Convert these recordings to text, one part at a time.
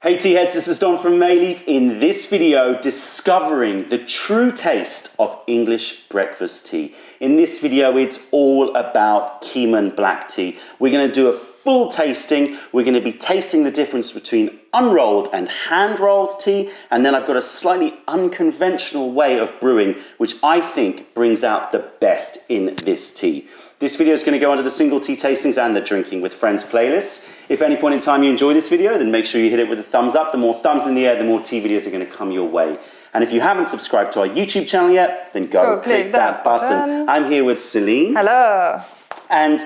Hey tea heads, this is Don from Mayleaf. In this video, discovering the true taste of English breakfast tea. In this video, it's all about Keemun Black Tea. We're going to do a full tasting. We're going to be tasting the difference between unrolled and hand-rolled tea, and then I've got a slightly unconventional way of brewing, which I think brings out the best in this tea. This video is going to go under the single tea tastings and the drinking with friends playlists. If at any point in time you enjoy this video, then make sure you hit it with a thumbs up. The more thumbs in the air, the more tea videos are going to come your way. And if you haven't subscribed to our YouTube channel yet, then go click that button. I'm here with Celine. Hello. And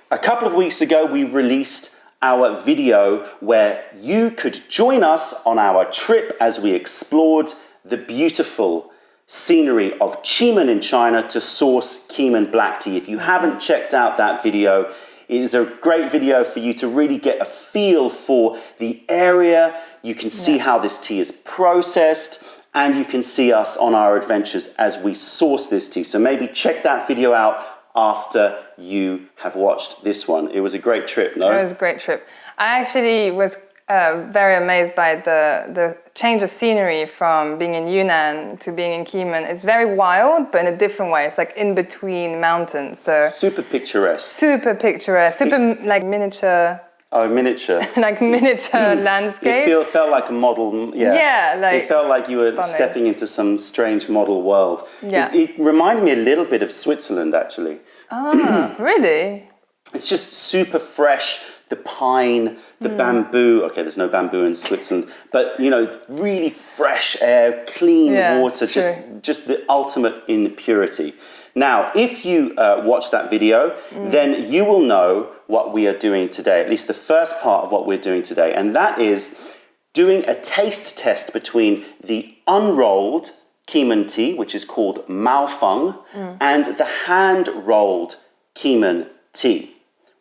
a couple of weeks ago, we released our video where you could join us on our trip as we explored the beautiful scenery of Keemun in China to source Keemun Black Tea. If you haven't checked out that video, it is a great video for you to really get a feel for the area. You can see how this tea is processed, and you can see us on our adventures as we source this tea. So maybe check that video out after you have watched this one. It was a great trip, no? It was a great trip. I actually was very amazed by the change of scenery from being in Yunnan to being in Keemun. It's very wild, but in a different way. It's like in between mountains. So super picturesque. Super picturesque. Super like miniature. Oh, miniature. Like miniature landscape. It felt like a model, Yeah, like it felt like you were stepping into some strange model world. Yeah. It reminded me a little bit of Switzerland, actually. Ah, really? It's just super fresh. The pine, the bamboo. Okay, there's no bamboo in Switzerland, but you know, really fresh air, clean water, just the ultimate in purity. Now, if you watch that video, then you will know what we are doing today, at least the first part of what we're doing today, and that is doing a taste test between the unrolled Keemun tea, which is called Maofeng, and the hand-rolled Keemun tea.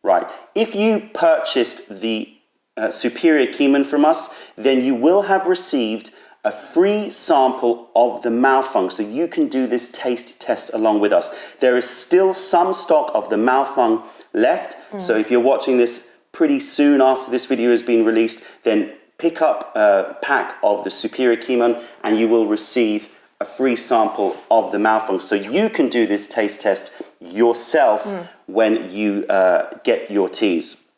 Right, if you purchased the Superior Keemun from us, then you will have received a free sample of the Maofeng, so you can do this taste test along with us. There is still some stock of the Maofeng left, so if you're watching this pretty soon after this video has been released, then pick up a pack of the Superior Keemun and you will receive a free sample of the Maofeng, so you can do this taste test yourself when you get your teas.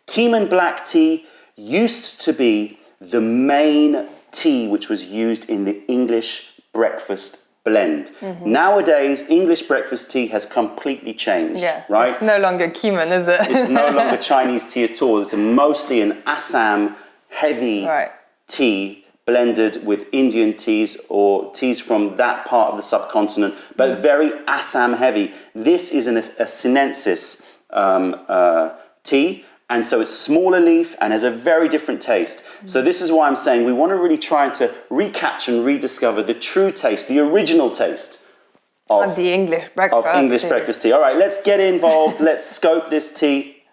Keemun Black Tea used to be the main tea which was used in the English breakfast blend. Nowadays, English breakfast tea has completely changed, right? It's no longer Keemun, is it? It's no longer Chinese tea at all. It's mostly an Assam heavy tea blended with Indian teas or teas from that part of the subcontinent, but very Assam heavy. This is a sinensis tea, and so it's smaller leaf and has a very different taste. So this is why I'm saying we want to really try to recapture and rediscover the true taste, the original taste of the English breakfast tea. All right, let's get involved. Let's scope this tea.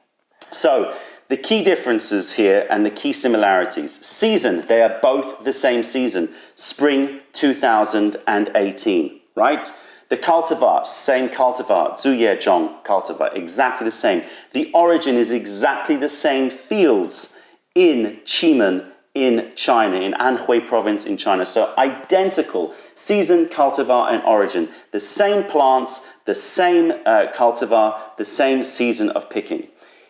So the key differences here and the key similarities. Season, they are both the same season, spring 2018, right? The cultivar, same cultivar, Zuyezhong cultivar, exactly the same. The origin is exactly the same fields in Keemun in China, in Anhui province in China. So identical season, cultivar and origin. The same plants, the same cultivar, the same season of picking.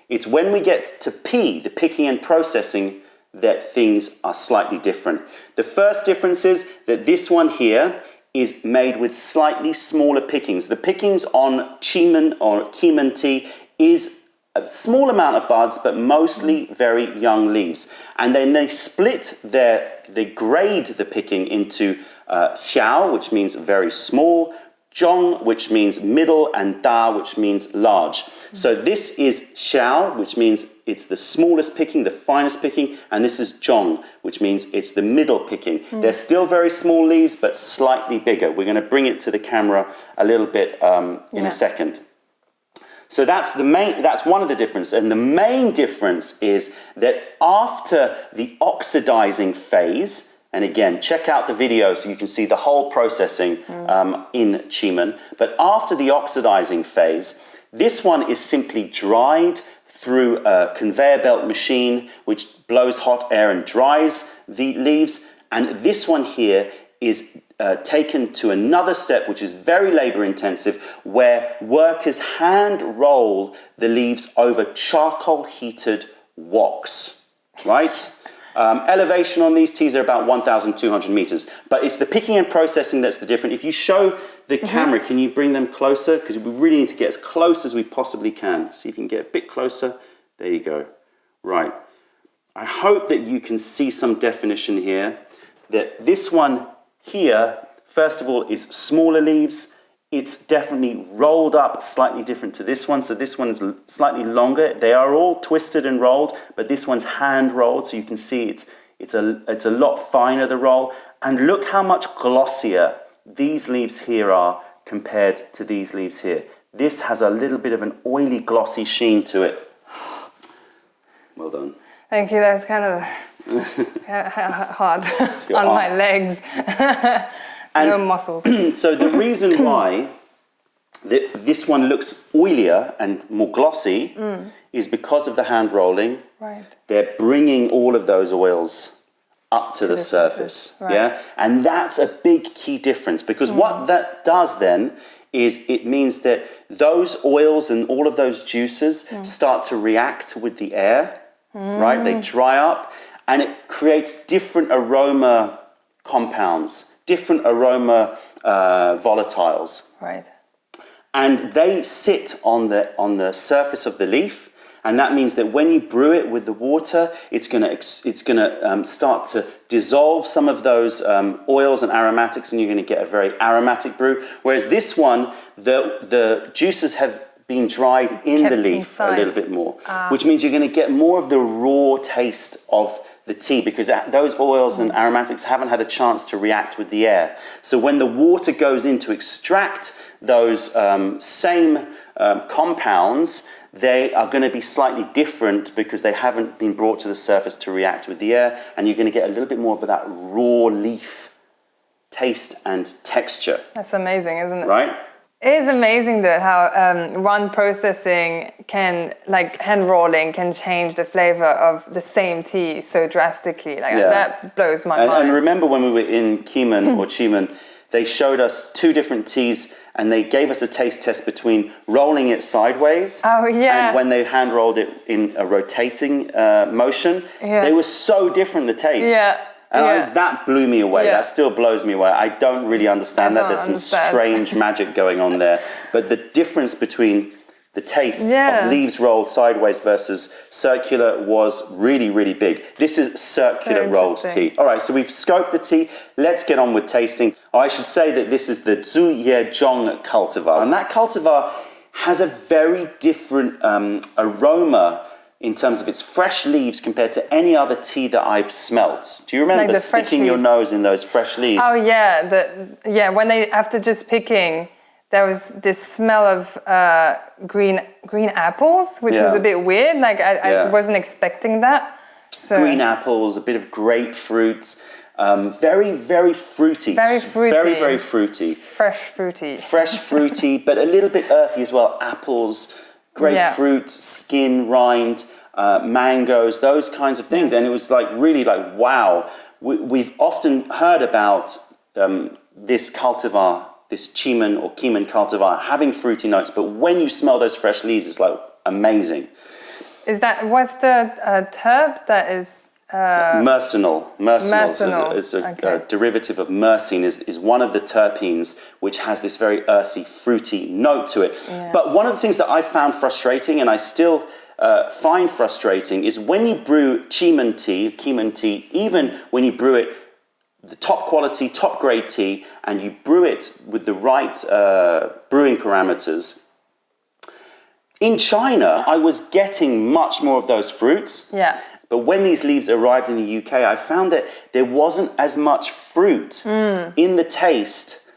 It's when we get to the picking and processing, that things are slightly different. The first difference is that this one here is made with slightly smaller pickings. The pickings on Keemun or Keemun tea is a small amount of buds, but mostly very young leaves. And then they they grade the picking into xiao, which means very small, zhong, which means middle, and da, which means large. So this is xiao, which means it's the smallest picking, the finest picking, and this is zhong, which means it's the middle picking. They're still very small leaves, but slightly bigger. We're going to bring it to the camera a little bit in a second. So that's one of the differences. And the main difference is that after the oxidizing phase, and again, check out the video so you can see the whole processing in Keemun. But after the oxidizing phase, this one is simply dried through a conveyor belt machine, which blows hot air and dries the leaves. And this one here is taken to another step, which is very labor intensive, where workers hand roll the leaves over charcoal heated woks, right? Elevation on these teas are about 1,200 meters, but it's the picking and processing that's the different. If you show the camera, can you bring them closer? Because we really need to get as close as we possibly can. See if you can get a bit closer. There you go. Right. I hope that you can see some definition here. That this one here, first of all, is smaller leaves. It's definitely rolled up slightly different to this one. So this one's slightly longer. They are all twisted and rolled, but this one's hand rolled. So you can see it's a lot finer, the roll. And look how much glossier these leaves here are compared to these leaves here. This has a little bit of an oily, glossy sheen to it. Well done. Thank you. That's kind of hard on my legs. No muscles. So the reason why this one looks oilier and more glossy is because of the hand rolling. Right. They're bringing all of those oils up to the surface. Right. Yeah, and that's a big key difference, because what that does then is it means that those oils and all of those juices start to react with the air, right? They dry up, and it creates different aroma compounds, different aroma volatiles. Right. And they sit on the surface of the leaf, and that means that when you brew it with the water, it's gonna start to dissolve some of those oils and aromatics, and you're gonna get a very aromatic brew. Whereas this one, the juices have been dried in the leaf a little bit more, which means you're gonna get more of the raw taste of the tea, because those oils and aromatics haven't had a chance to react with the air. So when the water goes in to extract those same compounds, they are going to be slightly different because they haven't been brought to the surface to react with the air, and you're going to get a little bit more of that raw leaf taste and texture. That's amazing, isn't it? Right? It is amazing that how one processing can, like hand rolling, can change the flavor of the same tea so drastically. Like that blows my mind. And remember when we were in Keemun or Keemun, they showed us two different teas, and they gave us a taste test between rolling it sideways and when they hand rolled it in a rotating motion. They were so different, the taste. And that blew me away. That still blows me away. I don't really understand that. There's some strange magic going on there. But the difference between the taste of leaves rolled sideways versus circular was really, really big. This is circular rolled tea. All right, so we've scoped the tea. Let's get on with tasting. I should say that this is the Zhu Ye Zhong cultivar. And that cultivar has a very different aroma in terms of its fresh leaves compared to any other tea that I've smelt. Do you remember sticking your nose in those fresh leaves? Oh yeah, when they, after just picking, there was this smell of green apples, which was a bit weird. Like I wasn't expecting that. So. Green apples, a bit of grapefruit, very, very fruity. Very fruity. Very, very fruity. Fresh fruity. Fresh fruity, but a little bit earthy as well. Apples, grapefruit, skin, rind, mangoes, those kinds of things. And it was like really like, wow. We've often heard about this cultivar, this Keemun or Keemun cultivar, having fruity notes, but when you smell those fresh leaves, it's like amazing. What's the terp that is? Myrcenol. Myrcenol is a derivative of myrcene, is one of the terpenes which has this very earthy, fruity note to it. But one of the things that I found frustrating, and I still find frustrating, is when you brew Keemun tea, even when you brew it the top quality, top grade tea, and you brew it with the right brewing parameters. In China, I was getting much more of those fruits. But when these leaves arrived in the UK, I found that there wasn't as much fruit in the taste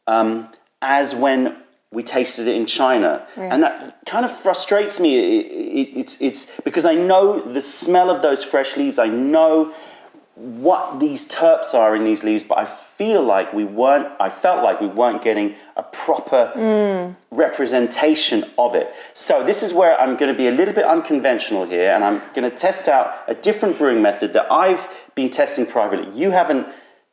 as when we tasted it in China. And that kind of frustrates me. It's because I know the smell of those fresh leaves. I know what these terps are in these leaves, but I felt like we weren't getting a proper representation of it. So this is where I'm going to be a little bit unconventional here, and I'm going to test out a different brewing method that I've been testing privately. You haven't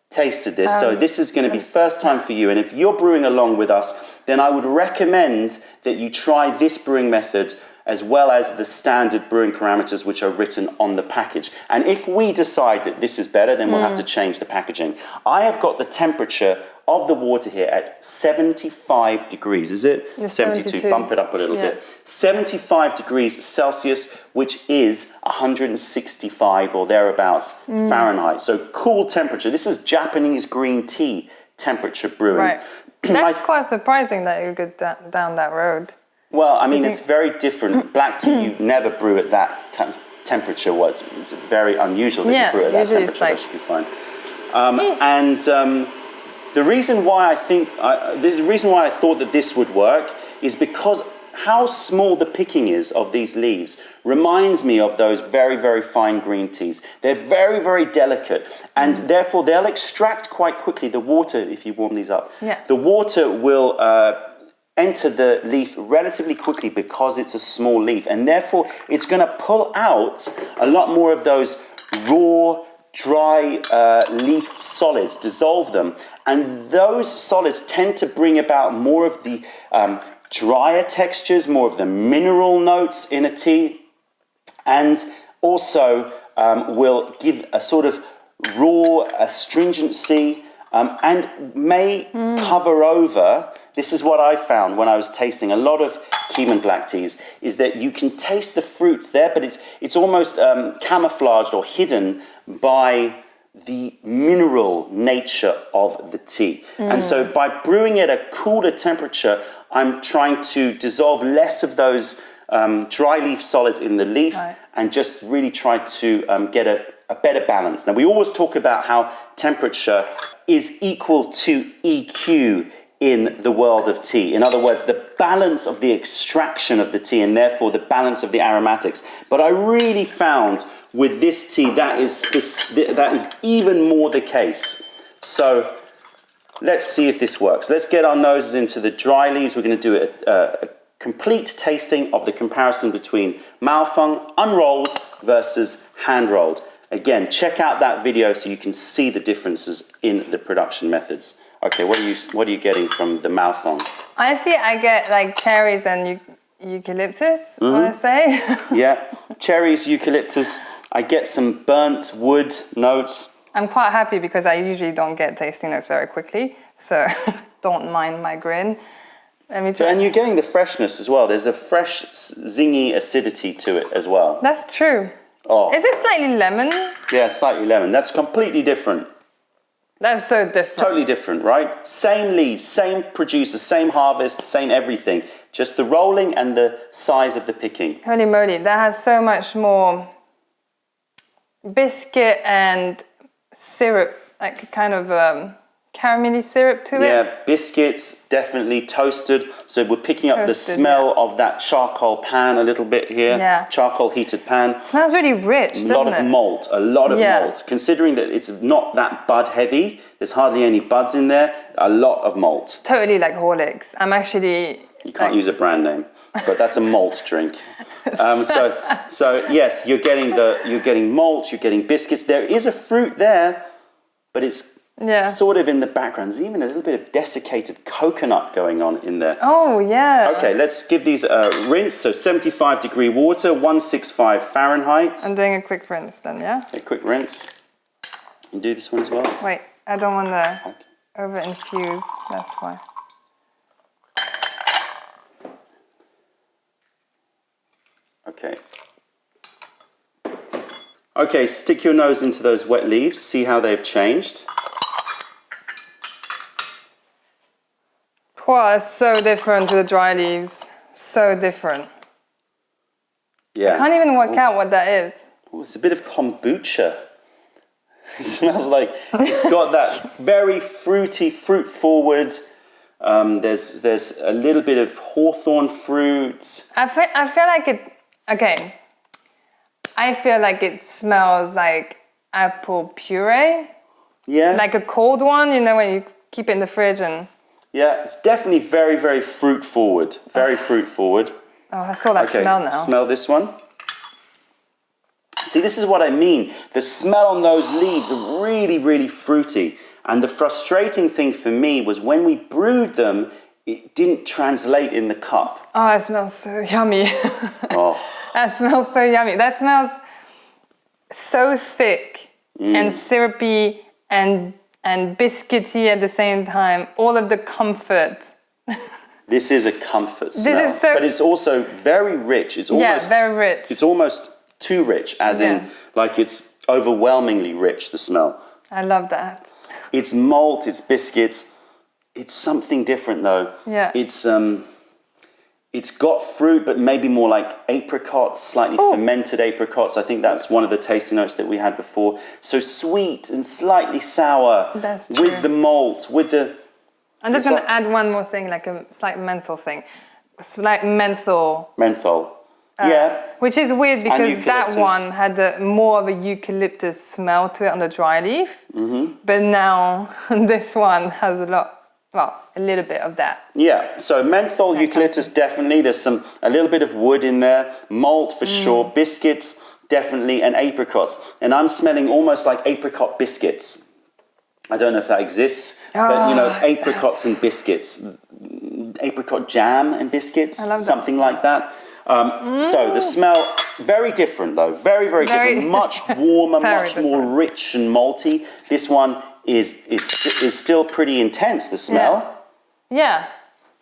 tasted this, so this is going to be first time for you. And if you're brewing along with us, then I would recommend that you try this brewing method as well as the standard brewing parameters which are written on the package. And if we decide that this is better, then we'll have to change the packaging. I have got the temperature of the water here at 75 degrees, is it? Yes, 72, bump it up a little bit. 75 degrees Celsius, which is 165 or thereabouts Fahrenheit. So cool temperature. This is Japanese green tea temperature brewing. Right. That's quite surprising that you go down that road. Well, I mean, it's very different. Black tea, you never brew at that kind of temperature. It's very unusual that you brew at that temperature. That should be fine. The reason why I thought that this would work is because how small the picking is of these leaves reminds me of those very, very fine green teas. They're very, very delicate, and therefore they'll extract quite quickly. The water, if you warm these up, the water will enter the leaf relatively quickly because it's a small leaf, and therefore it's going to pull out a lot more of those raw, dry leaf solids, dissolve them, and those solids tend to bring about more of the drier textures, more of the mineral notes in a tea, and also will give a sort of raw astringency and may cover over. This is what I found when I was tasting a lot of Keemun Black Teas, is that you can taste the fruits there, but it's almost camouflaged or hidden by the mineral nature of the tea. And so by brewing at a cooler temperature, I'm trying to dissolve less of those dry leaf solids in the leaf and just really try to get a better balance. Now, we always talk about how temperature is equal to EQ in the world of tea. In other words, the balance of the extraction of the tea and therefore the balance of the aromatics. But I really found with this tea that is even more the case. So let's see if this works. Let's get our noses into the dry leaves. We're going to do a complete tasting of the comparison between Maofeng unrolled versus hand rolled. Again, check out that video so you can see the differences in the production methods. Okay, what are you getting from the Maofeng? Honestly, I get like cherries and eucalyptus, I want to say. Yeah, cherries, eucalyptus. I get some burnt wood notes. I'm quite happy because I usually don't get tasting notes very quickly, so don't mind my grin. Let me try. And you're getting the freshness as well. There's a fresh, zingy acidity to it as well. That's true. Oh. Is it slightly lemon? Yeah, slightly lemon. That's completely different. That's so different. Totally different, right? Same leaves, same producer, same harvest, same everything. Just the rolling and the size of the picking. Holy moly, that has so much more biscuit and syrup, like kind of caramelly syrup to it. Yeah, biscuits, definitely toasted. So we're picking up the smell of that charcoal pan a little bit here. Yeah. Charcoal heated pan. It smells really rich, doesn't it? A lot of malt, a lot of malt. Considering that it's not that bud heavy, there's hardly any buds in there, a lot of malt. Totally like Horlicks. I'm actually... You can't use a brand name, but that's a malt drink. So yes, you're getting malt, you're getting biscuits. There is a fruit there, but it's sort of in the background. There's even a little bit of desiccated coconut going on in there. Oh, yeah. Okay, let's give these a rinse. So 75 degree water, 165 Fahrenheit. I'm doing a quick rinse then, yeah? A quick rinse. You can do this one as well. Wait, I don't want to over-infuse, that's why. Okay. Okay, stick your nose into those wet leaves. See how they've changed. Wow, it's so different to the dry leaves. So different. Yeah. I can't even work out what that is. Ooh, it's a bit of kombucha. It smells like it's got that very fruity, fruit forward. There's a little bit of hawthorn fruit. I feel like it. Okay. I feel like it smells like apple puree. Yeah. Like a cold one, you know, when you keep it in the fridge and... Yeah, it's definitely very, very fruit forward. Very fruit forward. Oh, I saw that smell now. Smell this one. See, this is what I mean. The smell on those leaves are really, really fruity. And the frustrating thing for me was when we brewed them, it didn't translate in the cup. Oh, it smells so yummy. Oh. That smells so yummy. That smells so thick and syrupy and biscuity at the same time. All of the comfort. This is a comfort smell. Is so... But it's also very rich. It's almost, very rich. It's almost too rich, as in, like it's overwhelmingly rich, the smell. I love that. It's malt, it's biscuits. It's something different though. Yeah. It's got fruit, but maybe more like apricots, slightly fermented apricots. I think that's one of the tasting notes that we had before. So sweet and slightly sour. That's true. With the malt, with the... I'm just going to add one more thing, like a slight menthol thing. Slight menthol. Menthol. Yeah. Which is weird because that one had more of a eucalyptus smell to it on the dry leaf. Mm-hmm. But now this one has a little bit of that. Yeah, so menthol, eucalyptus, definitely. There's a little bit of wood in there. Malt for sure. Biscuits, definitely. And apricots. And I'm smelling almost like apricot biscuits. I don't know if that exists. But, you know, apricots and biscuits. Apricot jam and biscuits. I love something like that. So the smell, very different though. Very, very different. Much warmer, much more rich and malty. This one is still pretty intense, the smell. Yeah.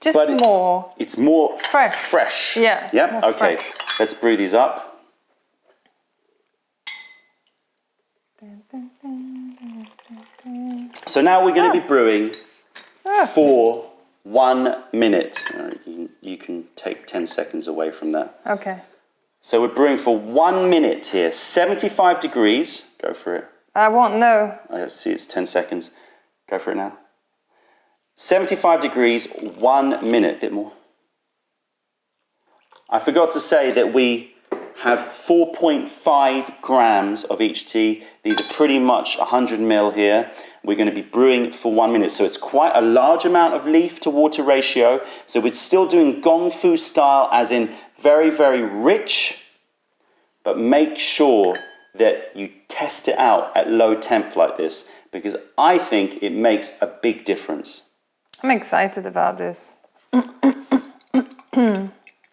Just but more. It's more fresh. Yeah. Yeah. Okay. Fresh. Let's brew these up. So now we're going to be brewing for 1 minute. You can take 10 seconds away from that. Okay. So we're brewing for 1 minute here. 75 degrees. Go for it. I won't know. I see it's 10 seconds. Go for it now. 75 degrees, 1 minute. Bit more. I forgot to say that we have 4.5 grams of each tea. These are pretty much 100 ml here. We're going to be brewing for 1 minute. So it's quite a large amount of leaf to water ratio. So we're still doing gong fu style, as in very, very rich. But make sure that you test it out at low temp like this, because I think it makes a big difference. I'm excited about this.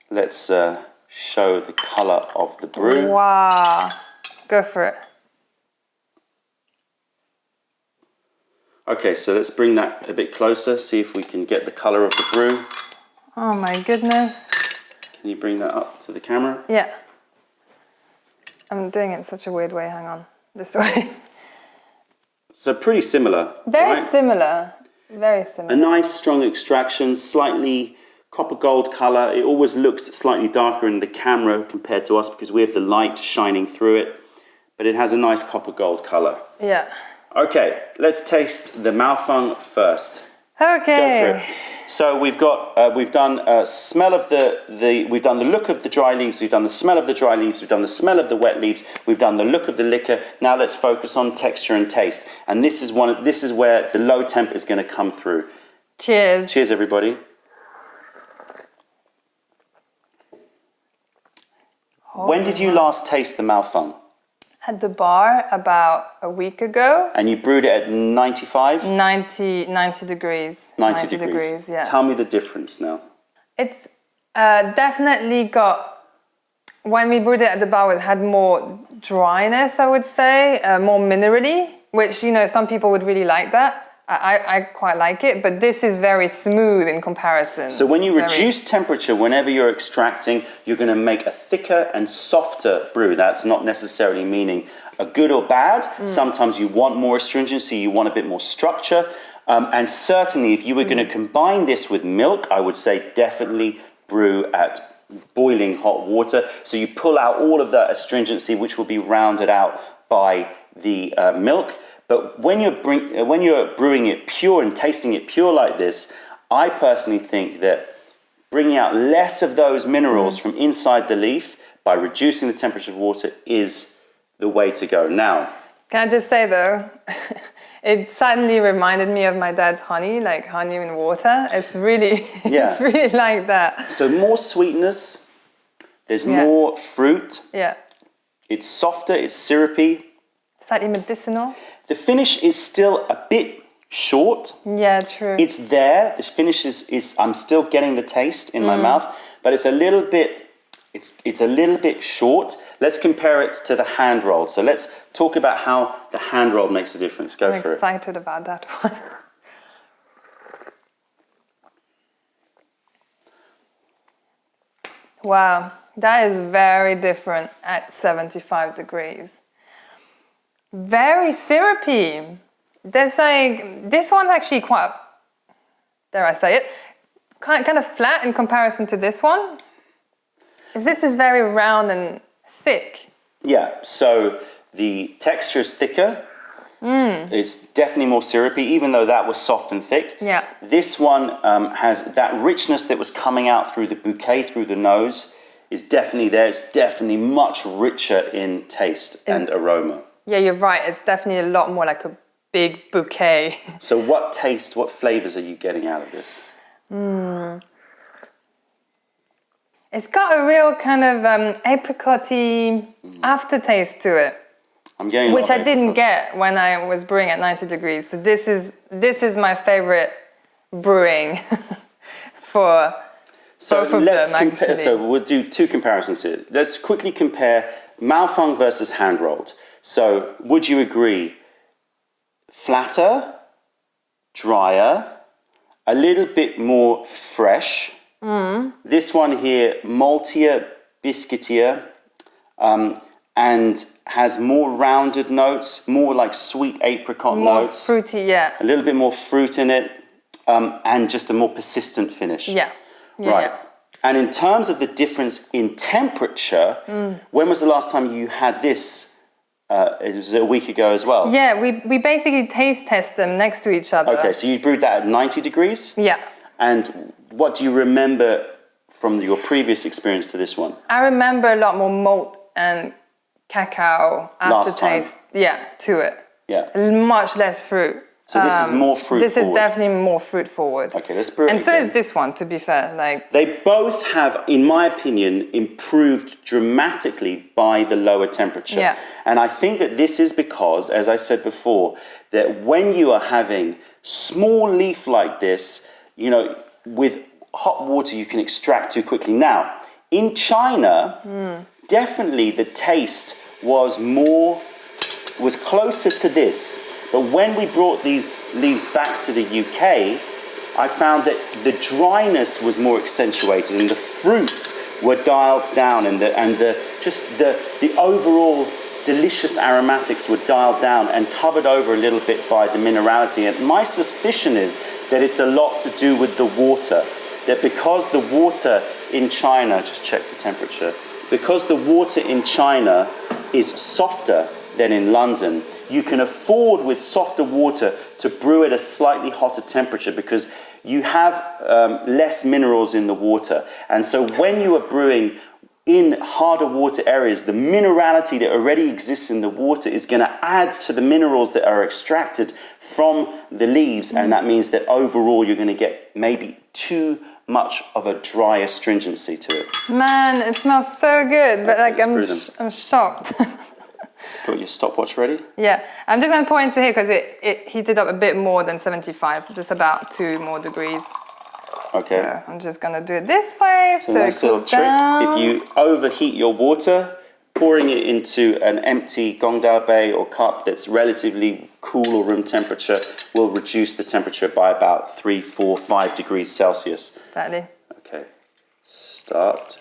Let's show the color of the brew. Wow. Go for it. Okay, so let's bring that a bit closer, see if we can get the color of the brew. Oh my goodness. Can you bring that up to the camera? Yeah. I'm doing it in such a weird way. Hang on. This way. So pretty similar. Very similar. Very similar. A nice strong extraction, slightly copper gold color. It always looks slightly darker in the camera compared to us because we have the light shining through it. But it has a nice copper gold color. Yeah. Okay, let's taste the Maofeng first. Okay. Go for it. So we've done a smell of we've done the look of the dry leaves, we've done the smell of the dry leaves, we've done the smell of the wet leaves, we've done the look of the liquor. Now let's focus on texture and taste. And this is where the low temp is going to come through. Cheers. Cheers, everybody. When did you last taste the Maofeng? At the bar about a week ago. And you brewed it at 95? 90 degrees. 90 degrees, yeah. Tell me the difference now. It's definitely got, when we brewed it at the bar, it had more dryness, I would say, more minerally, which, you know, some people would really like that. I quite like it, but this is very smooth in comparison. So when you reduce temperature, whenever you're extracting, you're going to make a thicker and softer brew. That's not necessarily meaning a good or bad. Sometimes you want more astringency, you want a bit more structure. And certainly if you were going to combine this with milk, I would say definitely brew at boiling hot water. So you pull out all of that astringency, which will be rounded out by the milk. But when you're brewing it pure and tasting it pure like this, I personally think that bringing out less of those minerals from inside the leaf by reducing the temperature of water is the way to go. Now, Can I just say though, it suddenly reminded me of my dad's honey, like honey in water. It's really, Yeah. it's really like that. So more sweetness, there's more fruit, Yeah. it's softer, it's syrupy. Slightly medicinal. The finish is still a bit short. Yeah, true. It's there, the finish is I'm still getting the taste in my mouth, but it's a little bit, it's a little bit short. Let's compare it to the hand rolled. So let's talk about how the hand rolled makes a difference. Go I'm for it. excited about that one. Wow, that is very different at 75 degrees. Very syrupy. There's like, this one's actually quite, dare I say it, kind of flat in comparison to this one. This is very round and thick. Yeah, so the texture is thicker. It's definitely more syrupy, even though that was soft and thick. Yeah. This one has that richness that was coming out through the bouquet, through the nose, is definitely there. It's definitely much richer in taste and aroma. Yeah, you're right. It's definitely a lot more like a big bouquet. So what taste, what flavors are you getting out of this? It's got a real kind of apricot-y aftertaste to it. I'm getting Which I didn't get when I was brewing at 90 degrees. So this is my favorite brewing for both of them, actually. So we'll do two comparisons here. Let's quickly compare Maofeng versus hand rolled. So would you agree? Flatter, drier, a little bit more fresh. This one here, maltier, biscuitier, and has more rounded notes, more like sweet apricot notes. More fruity, yeah. A little bit more fruit in it, and just a more persistent finish. Yeah. Right. Yeah. And in terms of the difference in temperature, when was the last time you had this? It was a week ago as well. Yeah, we basically taste test them next to each other. Okay, so you brewed that at 90 degrees? Yeah. And what do you remember from your previous experience to this one? I remember a lot more malt and cacao aftertaste. Yeah, to it. Yeah. Much less fruit. So this is more fruit This forward. is definitely more fruit forward. Okay, let's brew it And so again. is this one, to be fair. Like, They both have, in my opinion, improved dramatically by the lower temperature. Yeah. And I think that this is because, as I said before, that when you are having small leaf like this, you know, with hot water you can extract too quickly. Now, in China, definitely the taste was closer to this. But when we brought these leaves back to the UK, I found that the dryness was more accentuated and the fruits were dialed down and the overall delicious aromatics were dialed down and covered over a little bit by the minerality. And my suspicion is that it's a lot to do with the water. That because the water in China, just check the temperature, because the water in China is softer than in London, you can afford with softer water to brew at a slightly hotter temperature because you have less minerals in the water. And so when you are brewing in harder water areas, the minerality that already exists in the water is going to add to the minerals that are extracted from the leaves. And that means that overall you're going to get maybe too much of a dry astringency to it. man, it smells so good, but like I'm shocked. Got your stopwatch ready? Yeah, I'm just going to pour into here because it heated up a bit more than 75, just about 2 more degrees. Okay. So I'm just going to do it this way so Nice it little cools trick. down. If you overheat your water, pouring it into an empty gongdao bay or cup that's relatively cool or room temperature will reduce the temperature by about 3, 4, 5 degrees Celsius. Exactly. Okay, start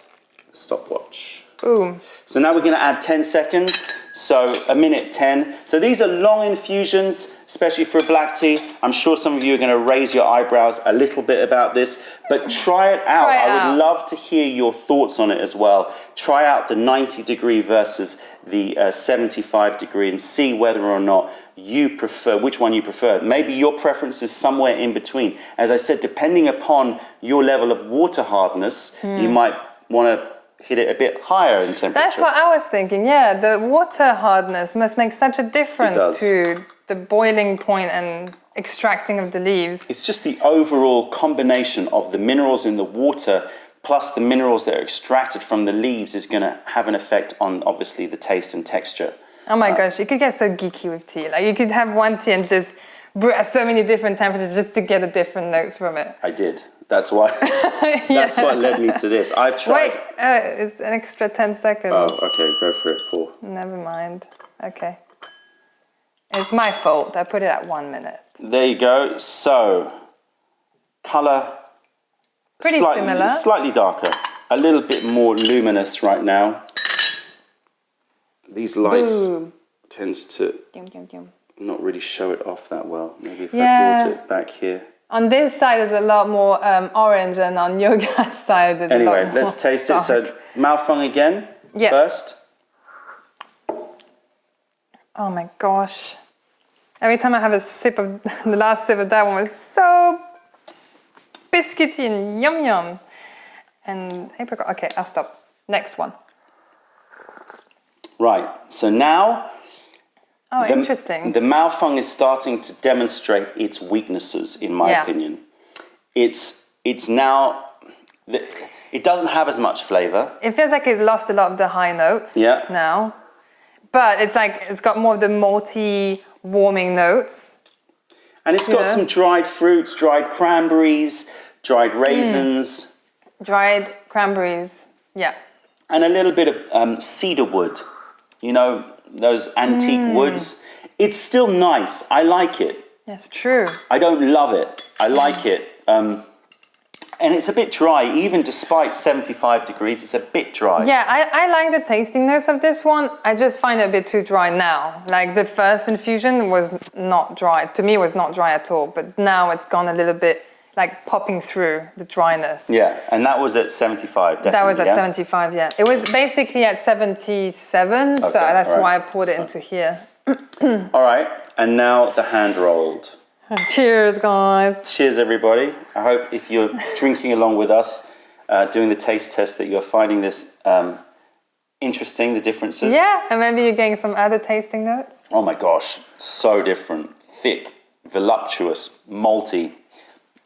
the stopwatch. Boom. So now we're going to add 10 seconds, so a minute 10. So these are long infusions, especially for a black tea. I'm sure some of you are going to raise your eyebrows a little bit about this, but try it out. I would love to hear your thoughts on it as well. Try out the 90 degree versus the 75 degree and see whether or not you prefer, which one you prefer. Maybe your preference is somewhere in between. As I said, depending upon your level of water hardness, you might want to hit it a bit higher in temperature. That's what I was thinking, yeah. The water hardness must make such a difference to the boiling point and extracting of the leaves. It's just the overall combination of the minerals in the water plus the minerals that are extracted from the leaves is going to have an effect on, obviously, the taste and texture. Oh my gosh, you could get so geeky with tea. Like, you could have one tea and just brew at so many different temperatures just to get the different notes from it. I did. That's why. That's what led me to this. I've tried. Wait, it's an extra 10 seconds. Oh, okay. Go for it, Paul. Never mind. Okay. It's my fault. I put it at 1 minute. There you go. So, color. Pretty similar. Slightly darker. A little bit more luminous right now. These lights tends to not really show it off that well. Maybe if I brought it back here. On this side, there's a lot more orange, and on your guys' side, there's a lot more. Anyway, let's taste it. So, Maofeng again first. Oh my gosh. Every time I have a sip of, the last sip of that one was so biscuity and yum yum. And apricot. Okay, I'll stop. Next one. Right, so now... Oh, interesting. The Maofeng is starting to demonstrate its weaknesses, in my opinion. It's now... It doesn't have as much flavor. It feels like it lost a lot of the high notes now. But it's like it's got more of the malty, warming notes. And it's got some dried fruits, dried cranberries, dried raisins. Dried cranberries, yeah. And a little bit of cedar wood. You know, those antique woods. It's still nice. I like it. That's true. I don't love it. I like it. And it's a bit dry, even despite 75 degrees, it's a bit dry. Yeah, I like the tastiness of this one. I just find it a bit too dry now. Like the first infusion was not dry. To me, it was not dry at all. But now it's gone a little bit like popping through the dryness. Yeah, and that was at 75, definitely. That was at 75, yeah. It was basically at 77, so that's why I poured it into here. All right, and now the hand rolled. Cheers, guys. Cheers, everybody. I hope if you're drinking along with us, doing the taste test, that you're finding this interesting, the differences. Yeah, and maybe you're getting some other tasting notes. Oh my gosh, so different. Thick, voluptuous, malty.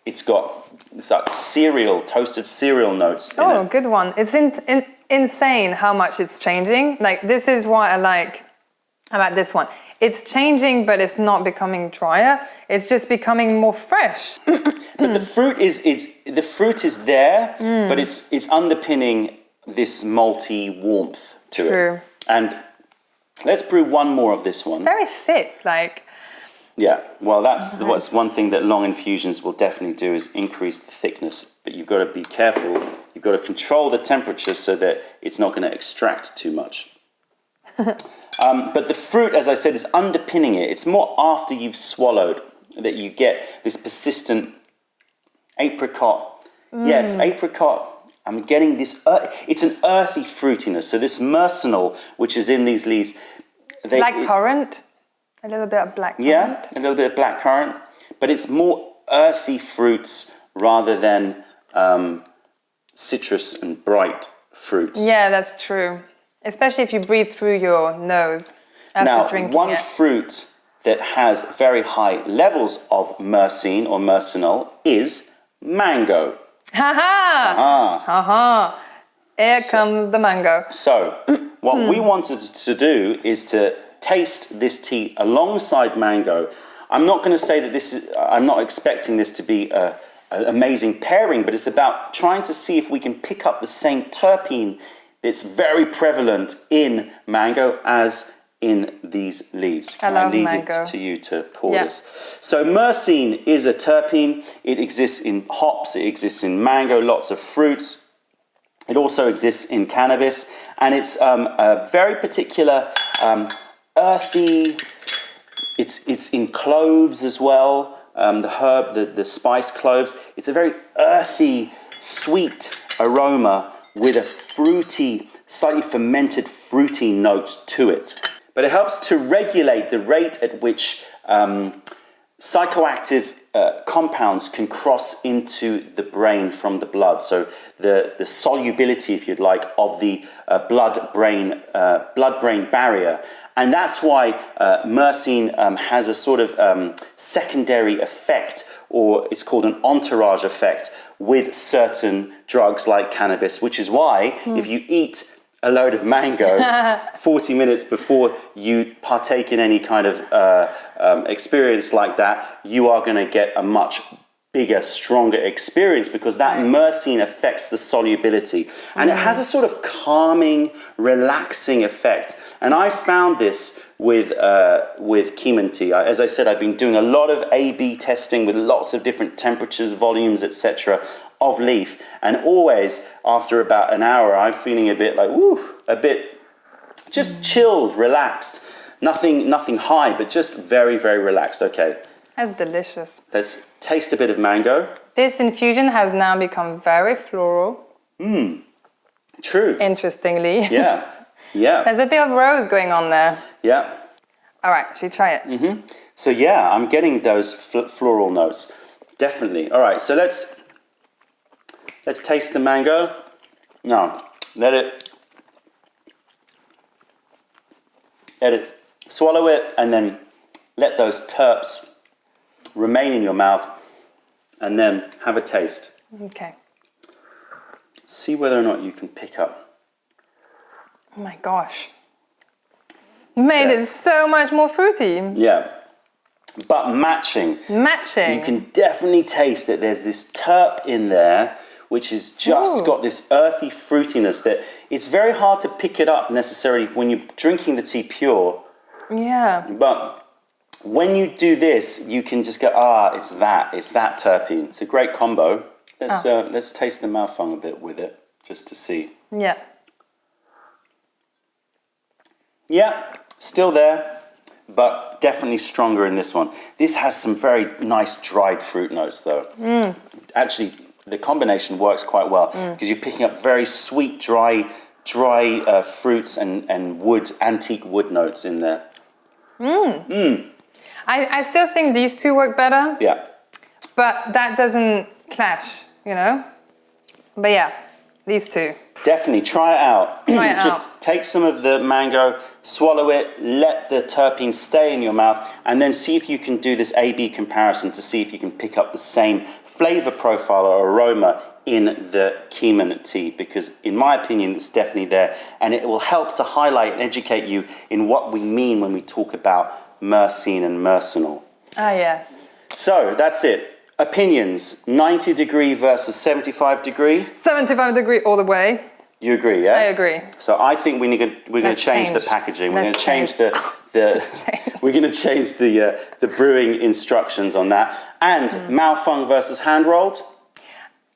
It's got like cereal, toasted cereal notes in it. Good one. It's insane how much it's changing. Like, this is what I like about this one. It's changing, but it's not becoming drier. It's just becoming more fresh. But the fruit is there, but it's underpinning this malty warmth to it. And let's brew one more of this one. It's very thick, like. Yeah, well, that's what's one thing that long infusions will definitely do is increase the thickness. But you've got to be careful. You've got to control the temperature so that it's not going to extract too much. But the fruit, as I said, is underpinning it. It's more after you've swallowed that you get this persistent apricot. Yes, apricot. I'm getting this, it's an earthy fruitiness. So this myrcenol, which is in these leaves. Blackcurrant? A little bit of blackcurrant? Yeah, a little bit of blackcurrant. But it's more earthy fruits rather than citrus and bright fruits. Yeah, that's true. Especially if you breathe through your nose after drinking it. Now, one fruit that has very high levels of myrcene or myrcenol is mango. Ha-ha! Here comes the mango. So, what we wanted to do is to taste this tea alongside mango. I'm not going to say that I'm not expecting this to be an amazing pairing, but it's about trying to see if we can pick up the same terpene that's very prevalent in mango as in these leaves. I leave mango. it to you to pour this. So myrcene is a terpene. It exists in hops, it exists in mango, lots of fruits. It also exists in cannabis, and it's a very particular earthy. It's in cloves as well. The herb, the spice cloves. It's a very earthy, sweet aroma with a fruity, slightly fermented fruity note to it. But it helps to regulate the rate at which psychoactive compounds can cross into the brain from the blood. So the solubility, if you'd like, of the blood-brain barrier. And that's why myrcene has a sort of secondary effect, or it's called an entourage effect, with certain drugs like cannabis, which is why if you eat a load of mango 40 minutes before you partake in any kind of experience like that, you are going to get a much bigger, stronger experience, because that myrcene affects the solubility. And it has a sort of calming, relaxing effect. And I found this with Keemun tea. As I said, I've been doing a lot of A/B testing with lots of different temperatures, volumes, etc. of leaf. And always, after about an hour, I'm feeling a bit like, a bit just chilled, relaxed. Nothing high, but just very, very relaxed. Okay. That's delicious. Let's taste a bit of mango. This infusion has now become very floral. True. Interestingly. Yeah. Yeah. There's a bit of rose going on there. Yeah. All right, should we try it? So yeah, I'm getting those floral notes. Definitely. All right, so let's taste the mango. Now, let it swallow it, and then let those terps remain in your mouth, and then have a taste. Okay. See whether or not you can pick up. Oh my gosh. You made it so much more fruity. Yeah. But matching. Matching. You can definitely taste that there's this terp in there, which has just got this earthy fruitiness that it's very hard to pick it up necessarily when you're drinking the tea pure. Yeah. But when you do this, you can just go, it's that terpene. It's a great combo. Let's taste the Maofeng a bit with it, just to see. Yeah. Yeah, still there, but definitely stronger in this one. This has some very nice dried fruit notes, though. Actually, the combination works quite well, because you're picking up very sweet, dry fruits and wood, antique wood notes in there. I still think these two work better. Yeah. But that doesn't clash, you know? But yeah, these two. Definitely, try it out. Try it Just take some of the mango, swallow it, let the terpene stay in your mouth, and then see if you can do this A/B comparison to see if you can pick up the same flavor profile or aroma in the Keemun tea, because in my opinion, it's definitely there, and it will help to highlight and educate you in what we mean when we talk about myrcene and myrcenol. Ah, yes. So that's it. Opinions, 90 degree versus 75 degree. 75 degree all the way. You agree, yeah? I agree. So I think we're going to change the packaging. We're going to change we're going to change the brewing instructions on that. And Maofeng versus hand rolled.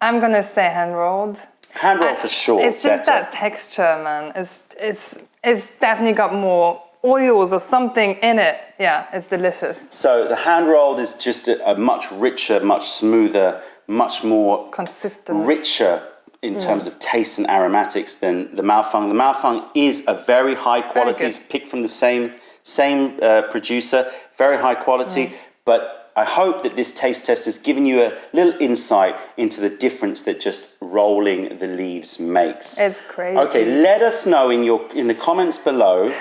I'm gonna say hand rolled. Hand rolled for sure. It's just that texture, man. It's definitely got more oils or something in it. Yeah, it's delicious. So the hand rolled is just a much richer, much smoother, much more consistent, richer in terms of taste and aromatics than the Maofeng. The Maofeng is a very high quality. It's picked from the same producer, very high quality. But I hope that this taste test has given you a little insight into the difference that just rolling the leaves makes. It's crazy. Okay, let us know in the comments below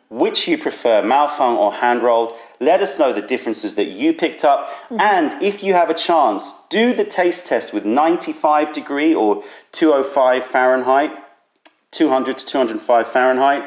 which you prefer, Maofeng or hand rolled. Let us know the differences that you picked up. And if you have a chance, do the taste test with 95 degree or 205 Fahrenheit, 200 to 205 Fahrenheit,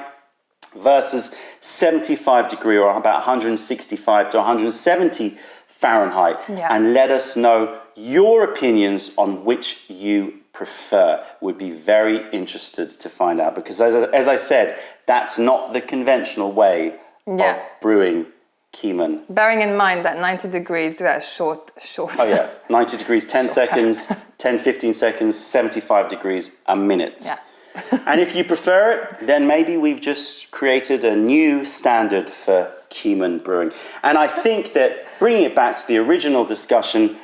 versus 75 degree or about 165 to 170 Fahrenheit. Yeah. And let us know your opinions on which you prefer. Would be very interested to find out, because as I said, that's not the conventional way of brewing Keemun. Bearing in mind that 90 degrees do that short. Oh yeah, 90 degrees, 10 seconds, 10, 15 seconds, 75 degrees, a minute. Yeah. And if you prefer it, then maybe we've just created a new standard for Keemun brewing. And I think that bringing it back to the original discussion,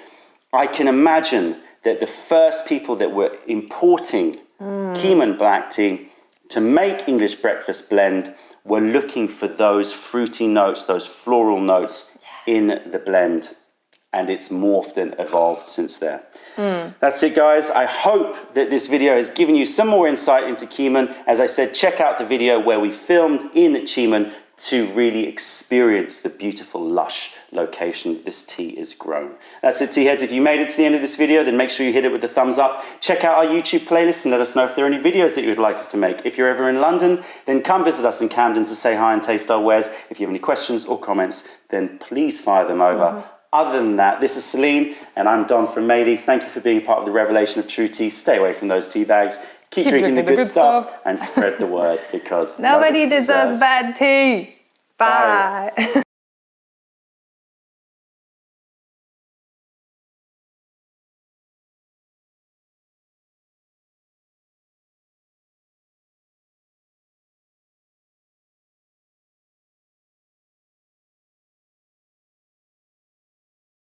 I can imagine that the first people that were importing Keemun Black Tea to make English breakfast blend were looking for those fruity notes, those floral notes in the blend. And it's morphed and evolved since there. That's it, guys. I hope that this video has given you some more insight into Keemun. As I said, check out the video where we filmed in Keemun to really experience the beautiful, lush location this tea is grown. That's it, tea heads. If you made it to the end of this video, then make sure you hit it with the thumbs up. Check out our YouTube playlist and let us know if there are any videos that you would like us to make. If you're ever in London, then come visit us in Camden to say hi and taste our wares. If you have any questions or comments, then please fire them over. Other than that, this is Celine, and I'm Don from Mady. Thank you for being part of the revelation of true tea. Stay away from those tea bags. Keep drinking the good stuff and spread the word, because nobody deserves bad tea. Bye.